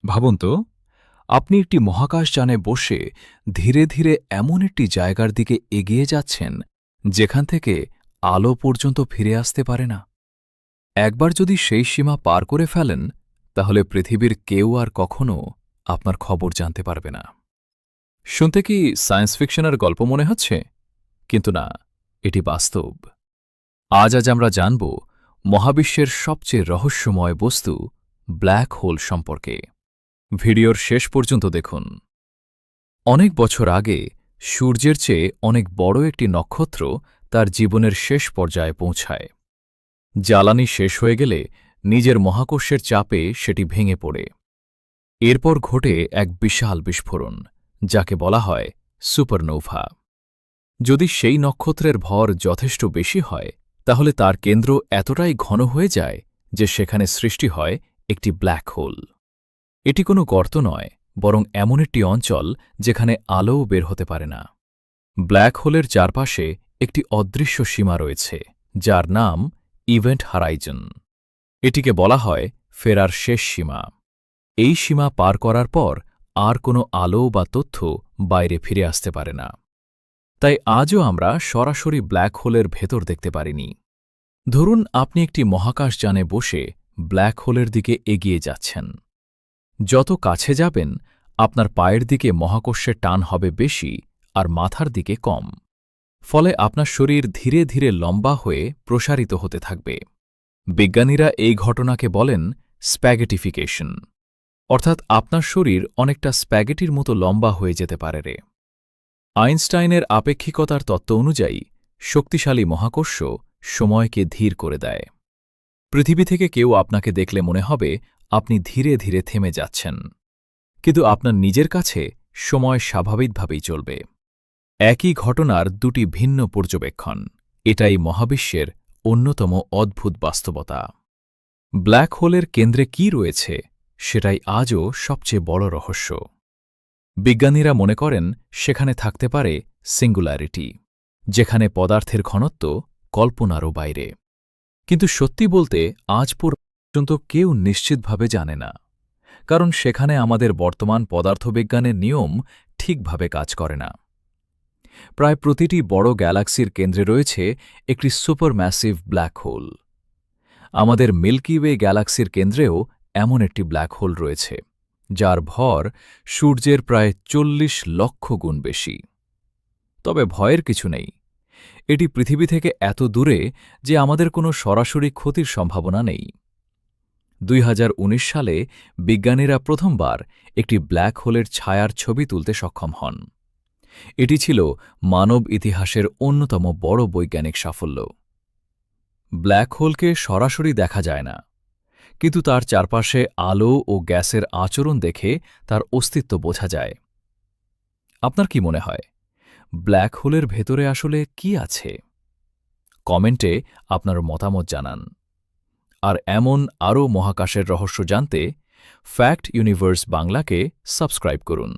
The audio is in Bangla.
ভাবুন তো, আপনি একটি মহাকাশযানে বসে ধীরে ধীরে এমন একটি জায়গার দিকে এগিয়ে যাচ্ছেন যেখান থেকে আলো পর্যন্ত ফিরে আসতে পারে না। একবার যদি সেই সীমা পার করে ফেলেন, তাহলে পৃথিবীর কেউ আর কখনো আপনার খবর জানতে পারবে না। শুনতে কি সায়েন্স ফিকশনের গল্প মনে হচ্ছে? কিন্তু না, এটি বাস্তব। আজ আমরা জানব মহাবিশ্বের সবচেয়ে রহস্যময় বস্তু ব্ল্যাক হোল সম্পর্কে। ভিডিওর শেষ পর্যন্ত দেখুন। অনেক বছর আগে সূর্যের চেয়ে অনেক বড় একটি নক্ষত্র তার জীবনের শেষ পর্যায়ে পৌঁছায়। জ্বালানি শেষ হয়ে গেলে নিজের মহাকর্ষের চাপে সেটি ভেঙে পড়ে। এরপর ঘটে এক বিশাল বিস্ফোরণ, যাকে বলা হয় সুপারনোভা। যদি সেই নক্ষত্রের ভর যথেষ্ট বেশি হয়, তাহলে তার কেন্দ্র এতটাই ঘন হয়ে যায় যে সেখানে সৃষ্টি হয় একটি ব্ল্যাক হোল। এটি কোনো গর্ত নয়, বরং এমন একটি অঞ্চল যেখানে আলোও বের হতে পারে না। ব্ল্যাক হোলের চারপাশে একটি অদৃশ্য সীমা রয়েছে, যার নাম ইভেন্ট হারাইজন। এটিকে বলা হয় ফেরার শেষ সীমা। এই সীমা পার করার পর আর কোনো আলো বা তথ্য বাইরে ফিরে আসতে পারে না। তাই আজও আমরা সরাসরি ব্ল্যাক হোলের ভেতর দেখতে পারিনি। ধরুন আপনি একটি মহাকাশযানে বসে ব্ল্যাক হোলের দিকে এগিয়ে যাচ্ছেন। যত কাছে যাবেন, আপনার পায়ের দিকে মহাকর্ষের টান হবে বেশি আর মাথার দিকে কম। ফলে আপনার শরীর ধীরে ধীরে লম্বা হয়ে প্রসারিত হতে থাকবে। বিজ্ঞানীরা এই ঘটনাকে বলেন স্প্যাগেটিফিকেশন, অর্থাৎ আপনার শরীর অনেকটা স্প্যাগেটির মতো লম্বা হয়ে যেতে পারে। আইনস্টাইনের আপেক্ষিকতার তত্ত্ব অনুযায়ী শক্তিশালী মহাকর্ষ সময়কে ধীর করে দেয়। পৃথিবী থেকে কেউ আপনাকে দেখলে মনে হবে আপনি ধীরে ধীরে থেমে যাচ্ছেন, কিন্তু আপনার নিজের কাছে সময় স্বাভাবিকভাবেই চলবে। একই ঘটনার দুটি ভিন্ন পর্যবেক্ষণ, এটাই মহাবিশ্বের অন্যতম অদ্ভুত বাস্তবতা। ব্ল্যাক হোলের কেন্দ্রে কি রয়েছে, সেটাই আজও সবচেয়ে বড় রহস্য। বিজ্ঞানীরা মনে করেন সেখানে থাকতে পারে সিঙ্গুলারিটি, যেখানে পদার্থের ঘনত্ব কল্পনারও বাইরে। কিন্তু সত্যি বলতে আজ পর্যন্ত কেউ নিশ্চিতভাবে জানে না, কারণ সেখানে আমাদের বর্তমান পদার্থবিজ্ঞানের নিয়ম ঠিকভাবে কাজ করে না। প্রায় প্রতিটি বড় গ্যালাক্সির কেন্দ্রে রয়েছে একটি সুপারম্যাসিভ ব্ল্যাক হোল। আমাদের মিল্কি ওয়ে গ্যালাক্সির কেন্দ্রেও এমন একটি ব্ল্যাক হোল রয়েছে, যার ভর সূর্যের প্রায় ৪০ লক্ষ গুণ বেশি। তবে ভয়ের কিছু নেই, এটি পৃথিবী থেকে এত দূরে যে আমাদের কোনো সরাসরি ক্ষতির সম্ভাবনা নেই। ২০১৯ সালে বিজ্ঞানীরা প্রথমবার একটি ব্ল্যাক হোলের ছায়ার ছবি তুলতে সক্ষম হন। এটি ছিল মানব ইতিহাসের অন্যতম বড় বৈজ্ঞানিক সাফল্য। ব্ল্যাক হোলকে সরাসরি দেখা যায় না, কিন্তু তার চারপাশে আলো ও গ্যাসের আচরণ দেখে তার অস্তিত্ব বোঝা যায়। আপনার কি মনে হয়, ব্ল্যাক হোলের ভেতরে আসলে কি আছে? কমেন্টে আপনার মতামত জানান। আর এমন আরও মহাকাশের রহস্য জানতে ফ্যাক্ট ইউনিভার্স বাংলাকে সাবস্ক্রাইব করুন।